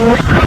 Yeah.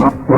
Este,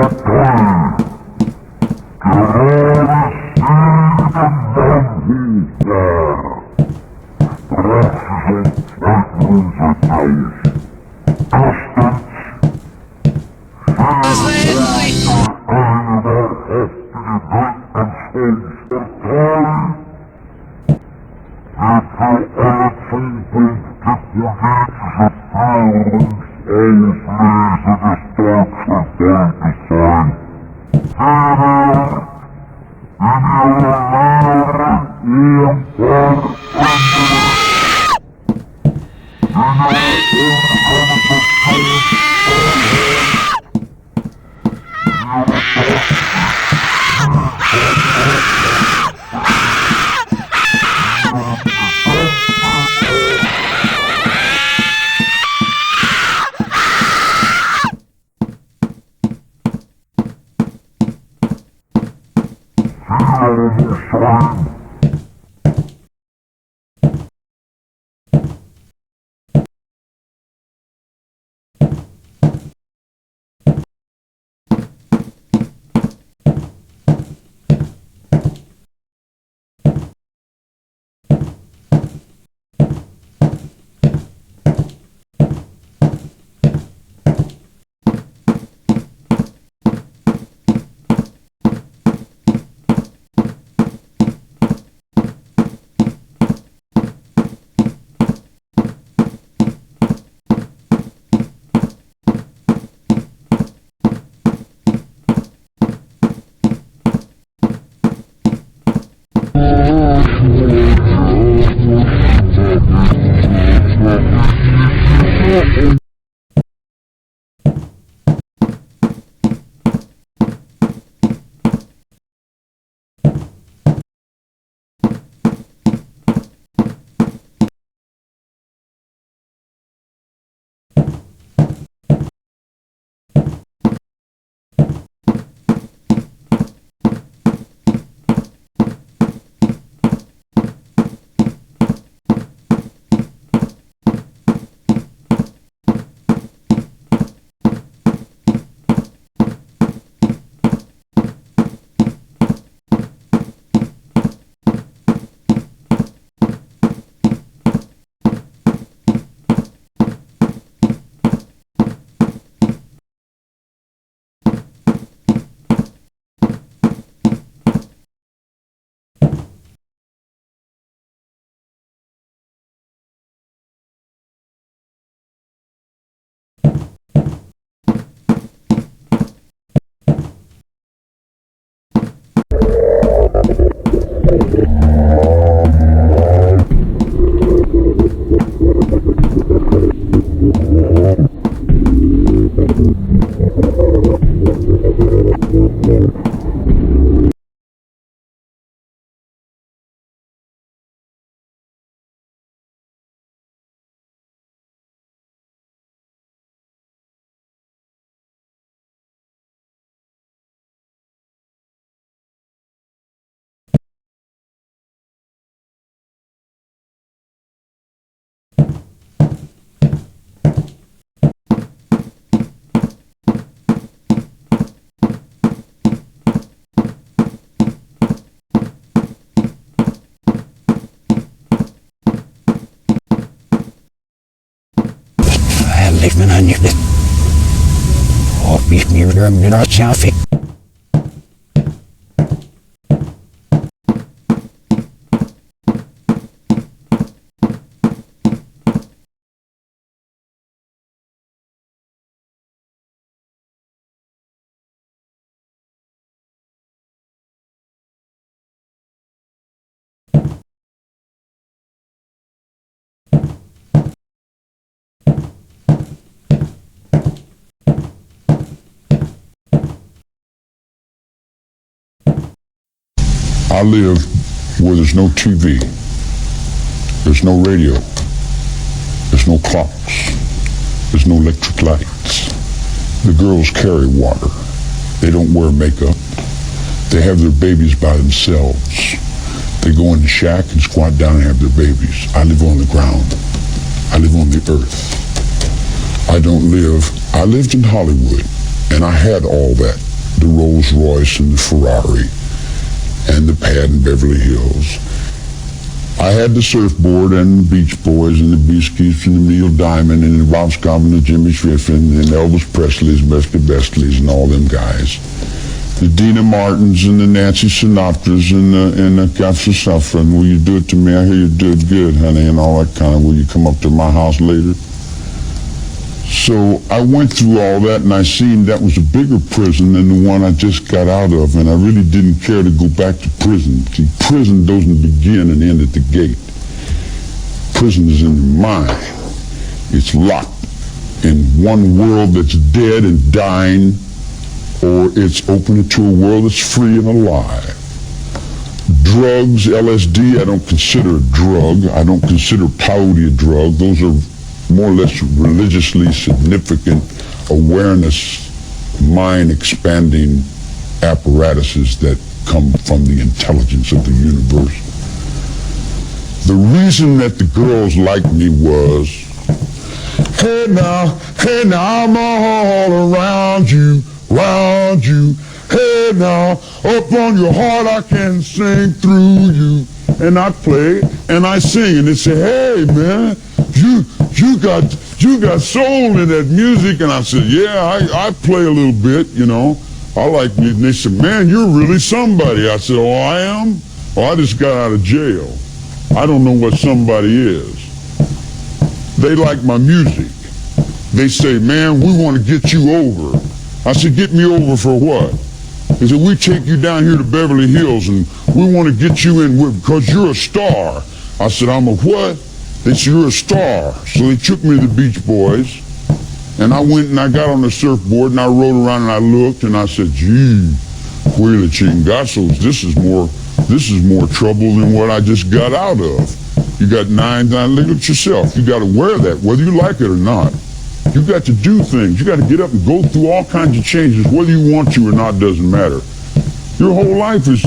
men han gjorde. Och vi drömde att jag fick. I live where there's no TV, there's no radio, there's no clocks, there's no electric lights. The girls carry water. They don't wear makeup. They have their babies by themselves. They go in the shack and squat down and have their babies. I live on the ground. I live on the earth. I lived in Hollywood, and I had all that. the Rolls Royce and the Ferrari and the pad in Beverly Hills. I had the surfboard and the Beach Boys and the Beasties and the Neil Diamond and the Bob Scott and the Jimmy Schiffrin and Elvis Presley's, Bestie Bestleys and all them guys. The Dina Martins and the Nancy Sinatras and the Gaffer Suffering. Will you do it to me? I hear you do it good, honey, and all that kind of. Will you come up to my house later? So I went through all that, and I seen that was a bigger prison than the one I just got out of, and I really didn't care to go back to prison. See, prison doesn't begin and end at the gate. Prison is in the mind. It's locked in one world that's dead and dying, or it's open to a world that's free and alive. Drugs, LSD, I don't consider a drug. I don't consider peyote a drug. Those are more or less religiously significant awareness, mind-expanding apparatuses that come from the intelligence of the universe. The reason that the girls liked me was, hey now, I'm all around you, hey now, up on your heart I can sing through you. And I play and I sing, and they say, hey man, you got soul in that music. And I said, yeah, I play a little bit, you know. I like music. And they said, man, you're really somebody. I said, oh, I am? Oh, I just got out of jail. I don't know what somebody is. They like my music. They say, man, we want to get you over. I said, get me over for what? They said, we take you down here to Beverly Hills and we want to get you in because you're a star. I said, I'm a what? They said, you're a star. So they took me to the Beach Boys, and I went and I got on the surfboard and I rode around and I looked and I said, gee, Huila Chingazos, this is more trouble than what I just got out of. You got look at yourself. You got to wear that, whether you like it or not. You got to do things. You got to get up and go through all kinds of changes, whether you want to or not, doesn't matter. Your whole life is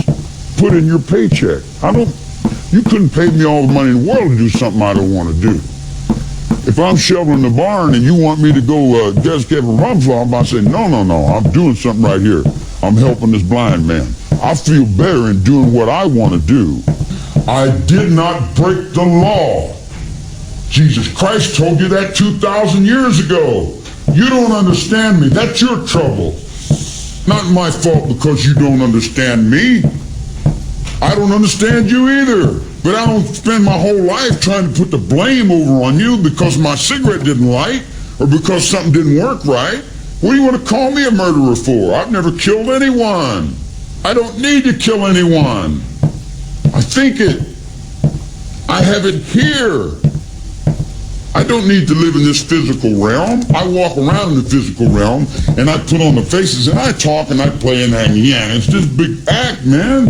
put in your paycheck. You couldn't pay me all the money in the world to do something I don't want to do. If I'm shoveling the barn and you want me to go just get a rum farm, I say, no, I'm doing something right here. I'm helping this blind man. I feel better in doing what I want to do. I did not break the law. Jesus Christ told you that 2,000 years ago. You don't understand me. That's your trouble. Not my fault because you don't understand me. I don't understand you either. But I don't spend my whole life trying to put the blame over on you because my cigarette didn't light or because something didn't work right. What do you want to call me a murderer for? I've never killed anyone. I don't need to kill anyone. I think it. I have it here. I don't need to live in this physical realm. I walk around in the physical realm and I put on the faces and I talk and I play and hang. Yeah, it's this big act, man.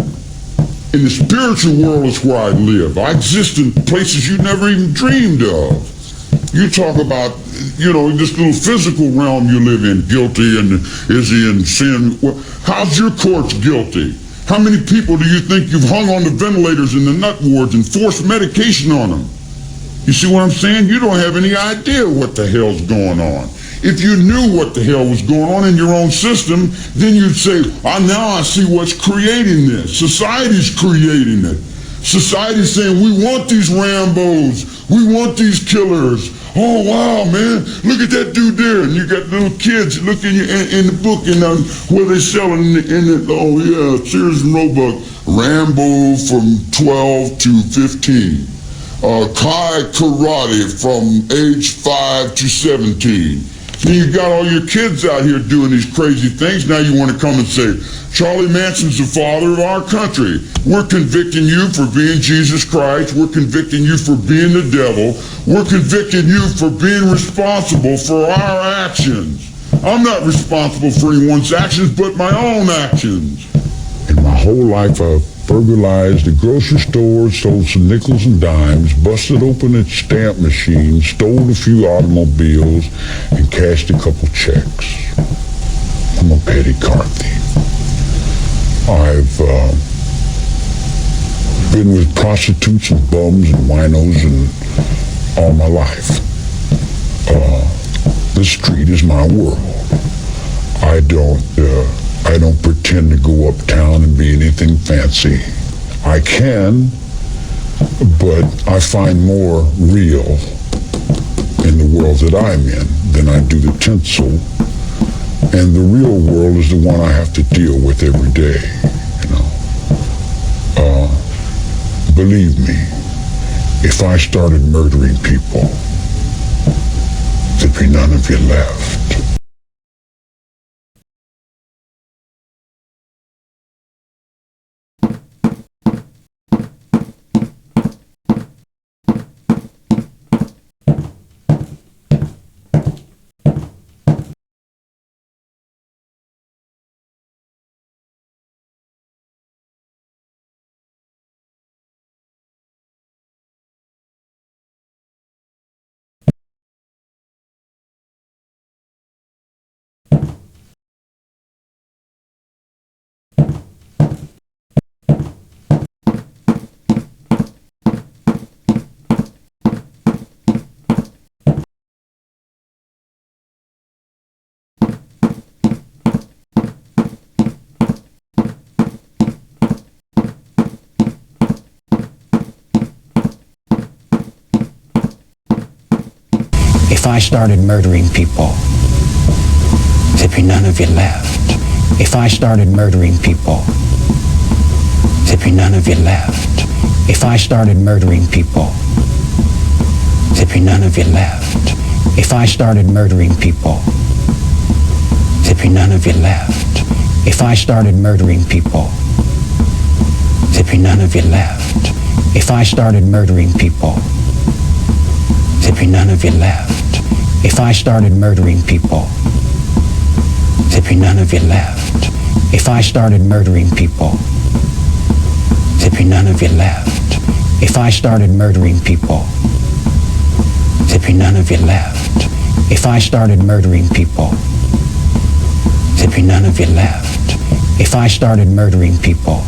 In the spiritual world is where I live. I exist in places you never even dreamed of. You talk about, this little physical realm you live in, guilty and is he in sin? Well, how's your courts guilty? How many people do you think you've hung on the ventilators in the nut wards and forced medication on them? You see what I'm saying? You don't have any idea what the hell's going on. If you knew what the hell was going on in your own system, then you'd say, now I see what's creating this. Society's creating it. Society's saying, we want these Rambos. We want these killers. Oh, wow, man. Look at that dude there. And you got little kids looking in the book where they selling Sears and Roebuck. Rambo from 12 to 15. Kai Karate from age 5 to 17. Then you got all your kids out here doing these crazy things. Now you want to come and say, Charlie Manson's the father of our country. We're convicting you for being Jesus Christ. We're convicting you for being the devil. We're convicting you for being responsible for our actions. I'm not responsible for anyone's actions but my own actions. In my whole life, I've burglarized the grocery store, stole some nickels and dimes, busted open its stamp machine, stole a few automobiles, and cashed a couple checks. I'm a petty car thief. I've been with prostitutes and bums and winos all my life. The street is my world. I I don't pretend to go uptown and be anything fancy. I can, but I find more real in the world that I'm in than I do the tinsel. And the real world is the one I have to deal with every day, you know. Believe me, if I started murdering people, there'd be none of you left. If I started murdering people, there'd be none of you left. If I started murdering people, there'd be none of you left. If I started murdering people, there'd be none of you left. If I started murdering people, there'd be none of you left. If I started murdering people, there'd be none of you left. If I started murdering people, there'd be none of you left. If I started murdering people, there'd be none of you left. If I started murdering people, there'd be none of you left. If I started murdering people, there'd be none of you left. If I started murdering people,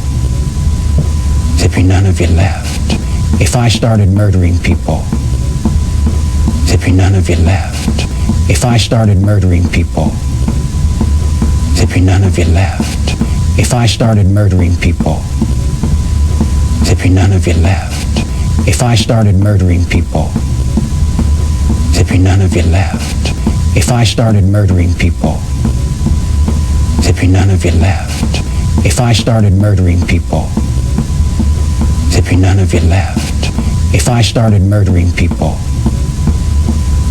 there'd be none of you left. If I started murdering people, there'd be none of you left. If I started murdering people, there'd be none of you left. If I started murdering people, there'd be none of you left. If I started murdering people, there'd be none of you left. If I started murdering people, there'd be none of you left. If I started murdering people, there'd be none of you left. If I started murdering people, there'd be none of you left. If I started murdering people,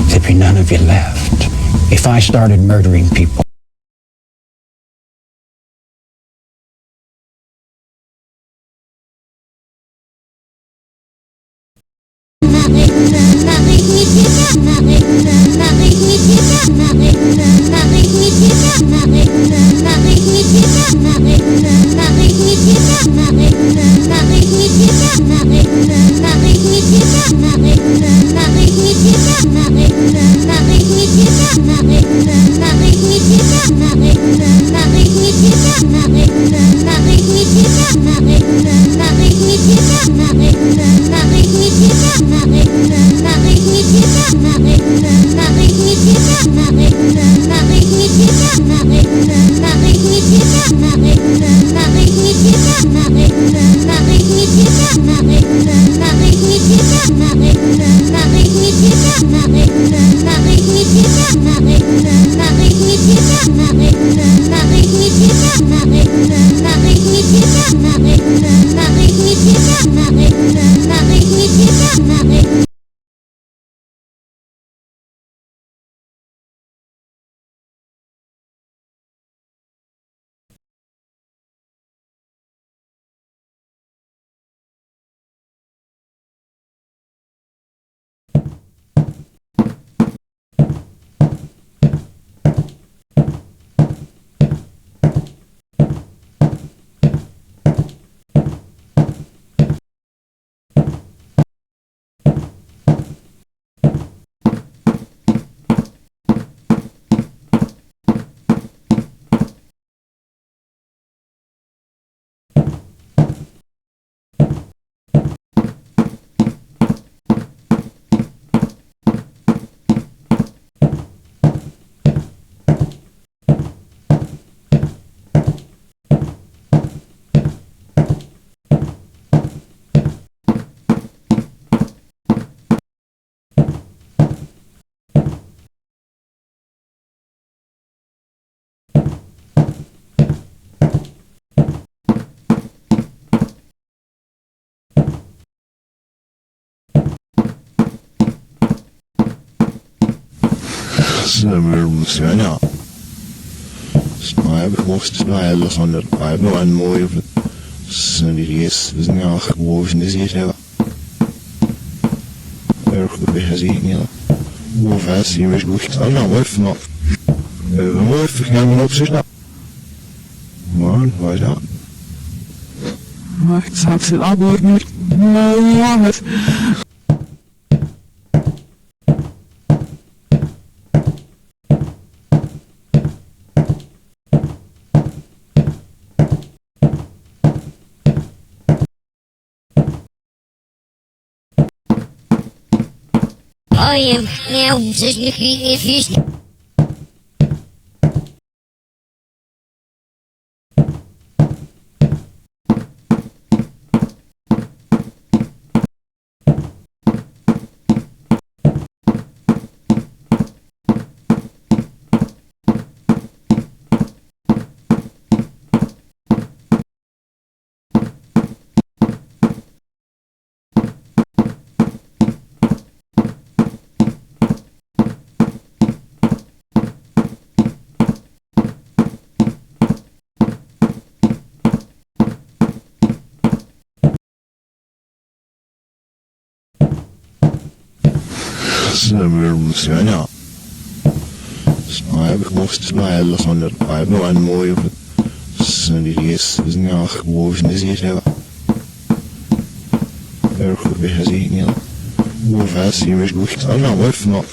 there'd be none of you left. If I started murdering people. Musikanya. Snæb host snæl og sånn der. Jeg nå en må jo sånn de res. Det er ikke hvor vi sier det. Det er ikke det jeg sier nede. Hvor fast sier vi ikke. Så er det for noe. Hvor fikk jeg min oppsyn da? Morgen, hva er det? Ich sag's dir aber nicht. Ja, I am now just looking if he's Musikanya. Snæb host snæl og sånn der. Jeg nå en må jo sånn de res. Det er ikke hvor vi sier det. Det er ikke det jeg sier nede. Hvor fast sier vi ikke. Så er det for noe.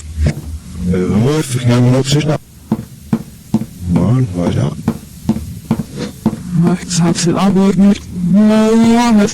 Hvor fikk jeg min oppsyn da? Morgen, hva er det? ich sag's dir aber nicht. Ja,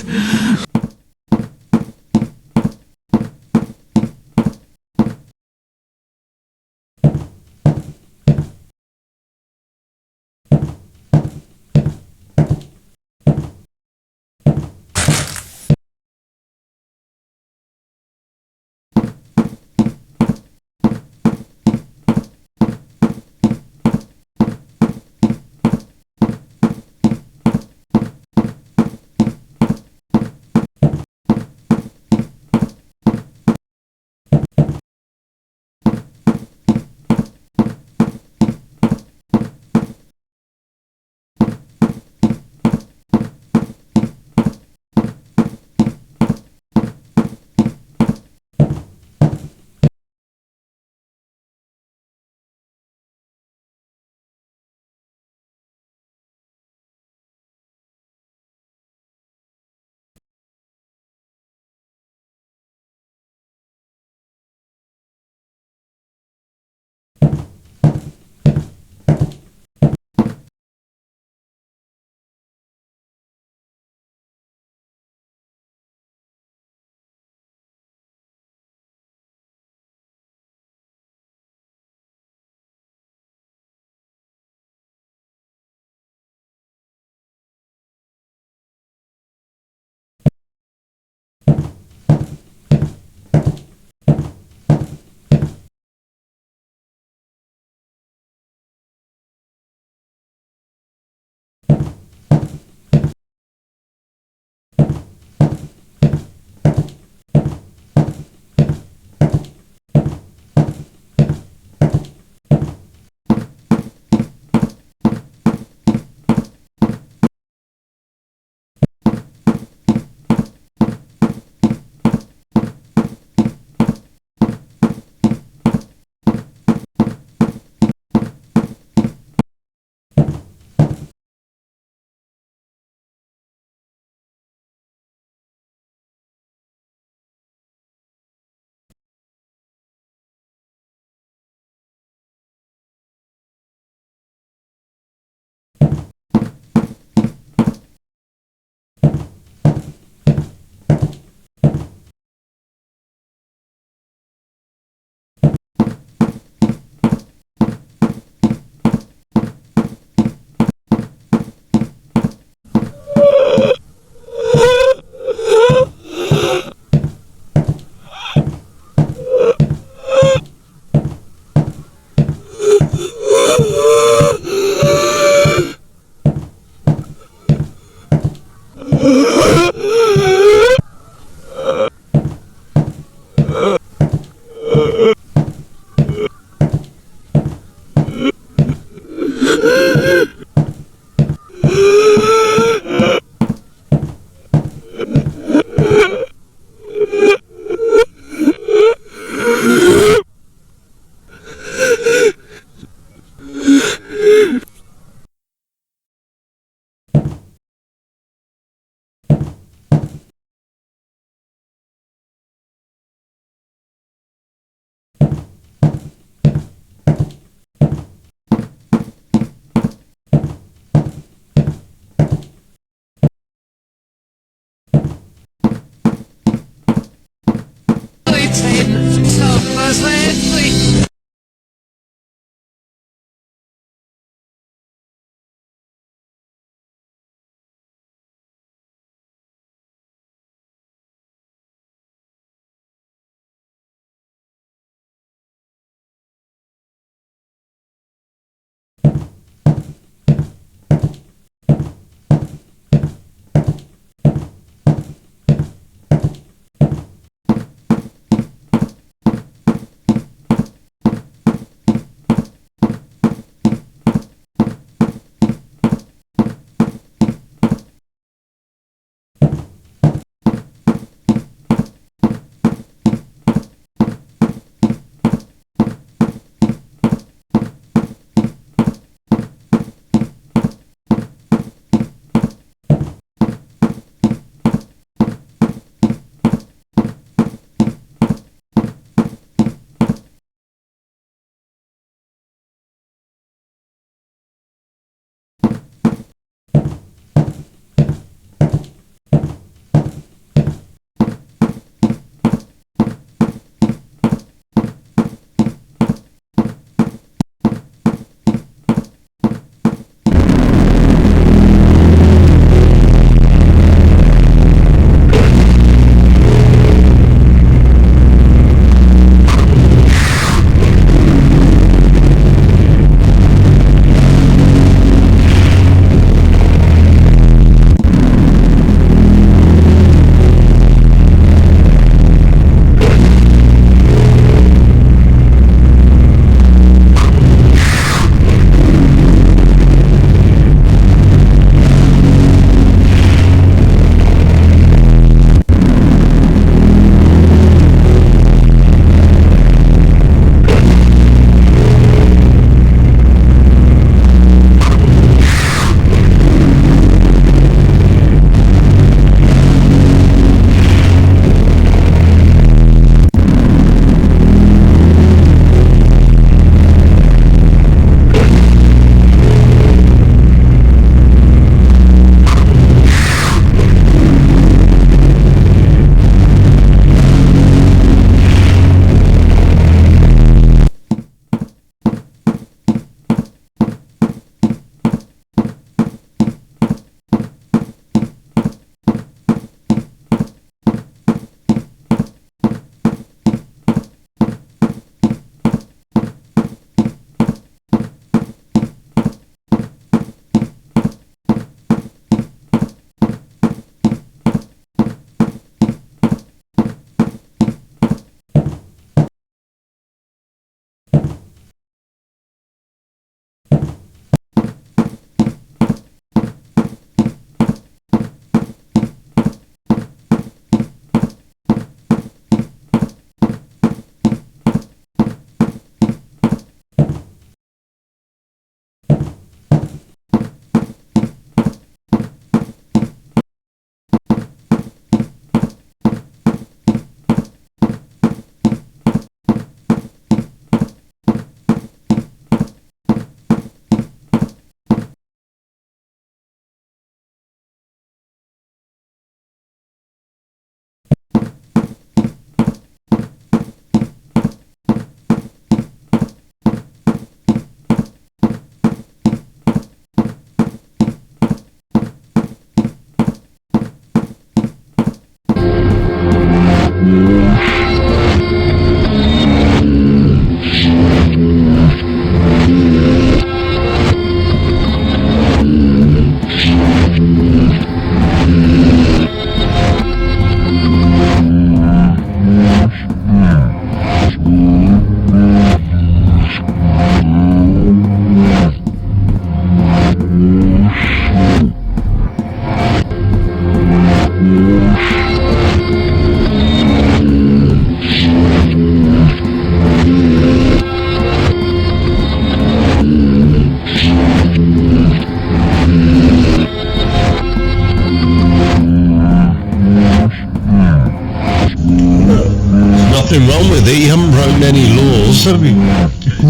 nothing wrong with it. You haven't broken any laws, have you?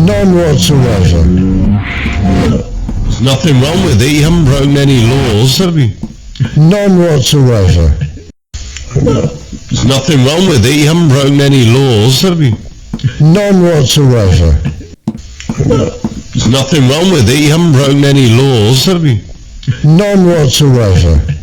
None whatsoever. There's nothing wrong with it. You haven't broken any laws, have you? None whatsoever. There's nothing wrong with it. You haven't broken any laws, have you? None whatsoever. There's nothing wrong with it. You haven't broken any laws, have you? None whatsoever.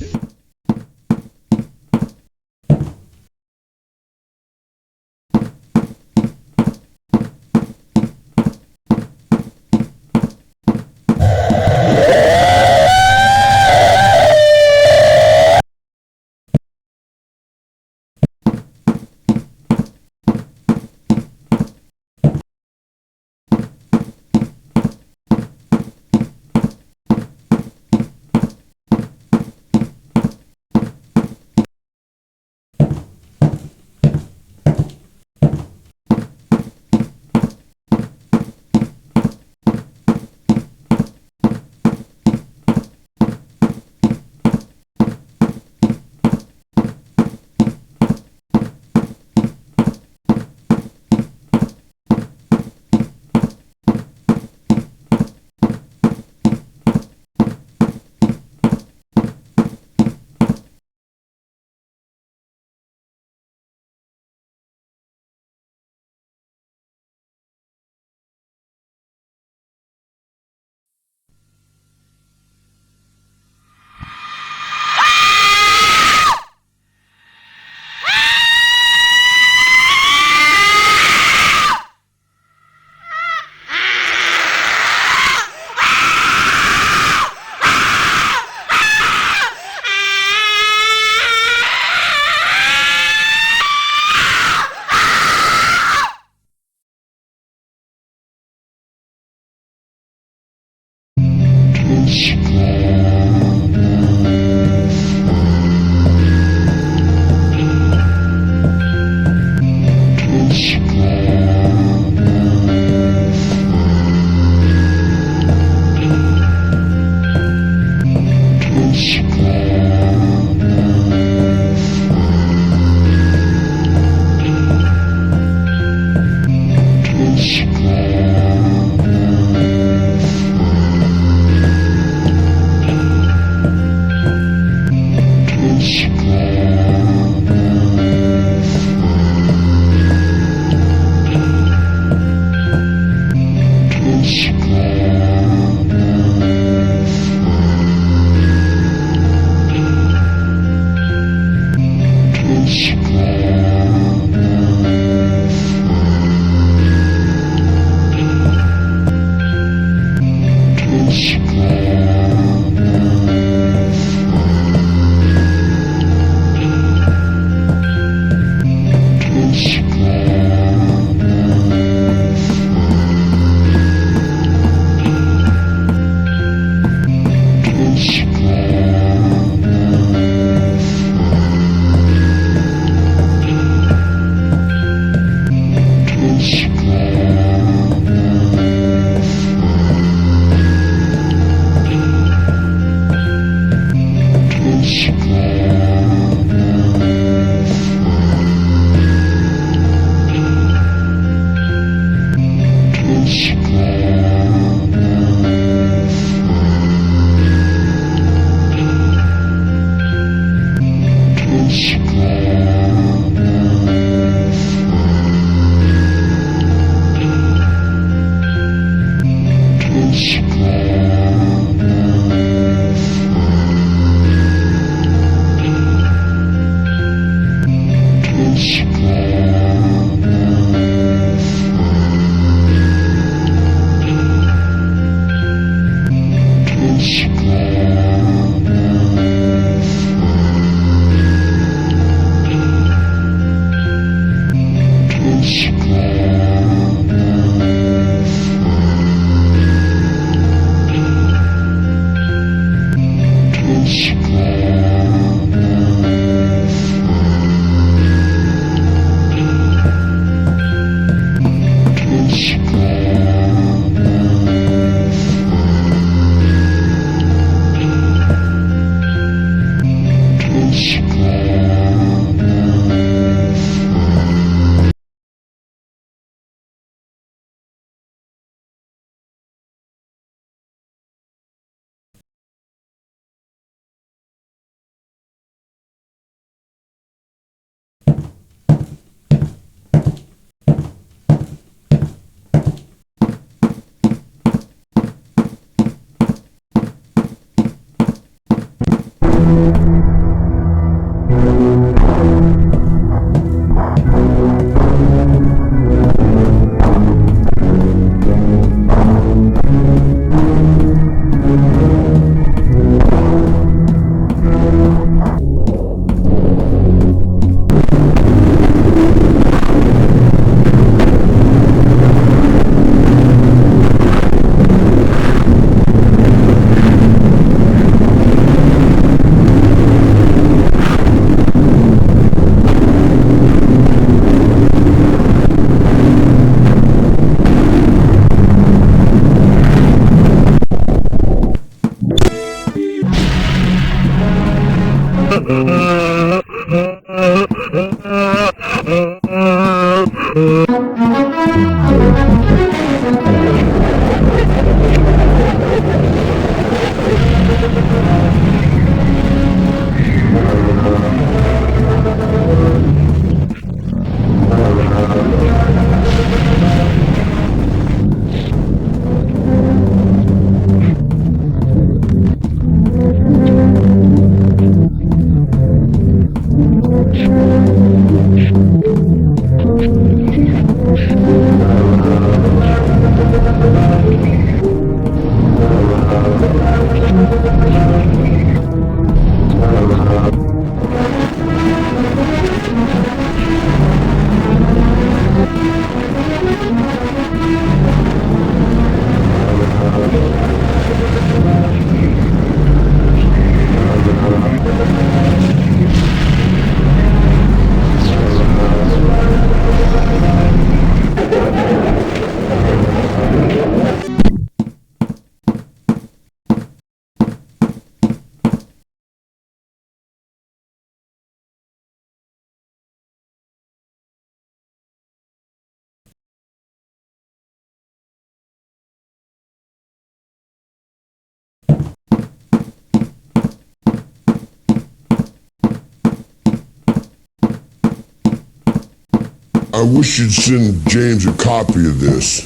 I wish you'd send James a copy of this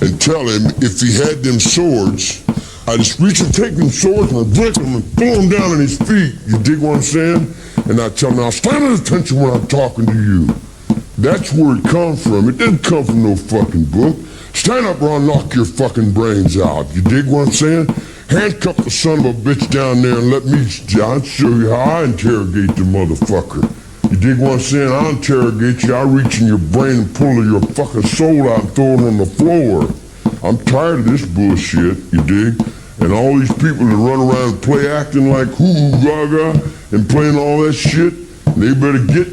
and tell him if he had them swords, I just reach and take them swords and I break them and throw them down on his feet. You dig what I'm saying? And I tell him, now stand at attention when I'm talking to you. That's where it comes from. It didn't come from no fucking book. Stand up or I'll knock your fucking brains out. You dig what I'm saying? Handcuff the son of a bitch down there and let me, I'll show you how I interrogate the motherfucker. You dig what I'm saying? I'll interrogate you. I'll reach in your brain and pull your fucking soul out and throw it on the floor. I'm tired of this bullshit, you dig? And all these people that run around and play acting like hoo-hoo gaga and playing all that shit, they better get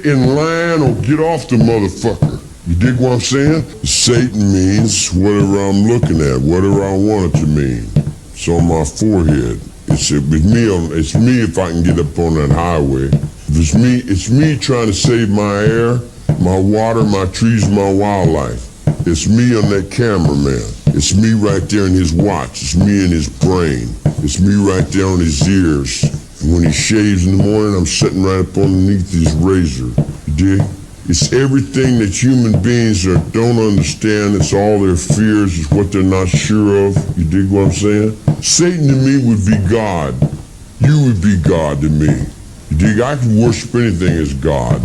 in line or get off the motherfucker. You dig what I'm saying? Satan means whatever I'm looking at, whatever I want it to mean. It's on my forehead. It's me if I can get up on that highway. If it's me trying to save my air, my water, my trees, my wildlife. It's me on that cameraman. It's me right there in his watch. It's me in his brain. It's me right there on his ears. And when he shaves in the morning, I'm sitting right up underneath his razor. You dig? It's everything that human beings don't understand. It's all their fears. It's what they're not sure of. You dig what I'm saying? Satan to me would be God. You would be God to me. You dig? I can worship anything as God.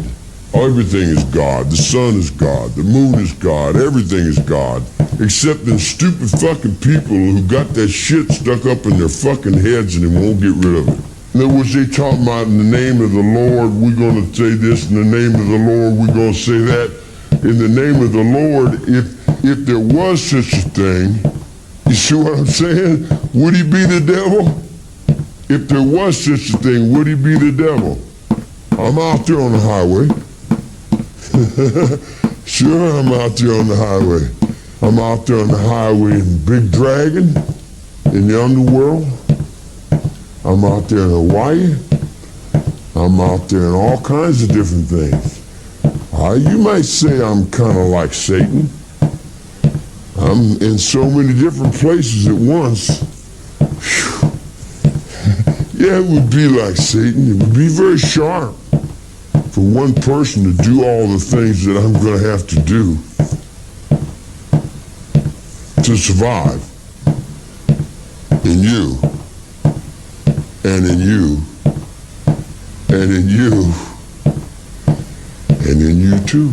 Everything is God. The sun is God. The moon is God. Everything is God. Except them stupid fucking people who got that shit stuck up in their fucking heads and they won't get rid of it. In other words, they talk about in the name of the Lord, we're going to say this. In the name of the Lord, we're going to say that. In the name of the Lord, if there was such a thing, you see what I'm saying? Would he be the devil? If there was such a thing, would he be the devil? I'm out there on the highway. Sure, I'm out there on the highway. I'm out there on the highway in Big Dragon, in the underworld. I'm out there in Hawaii. I'm out there in all kinds of different things. You might say I'm kind of like Satan. I'm in so many different places at once. Whew. Yeah, it would be like Satan. It would be very sharp for one person to do all the things that I'm going to have to do to survive. In you. And in you, and in you, and in you too.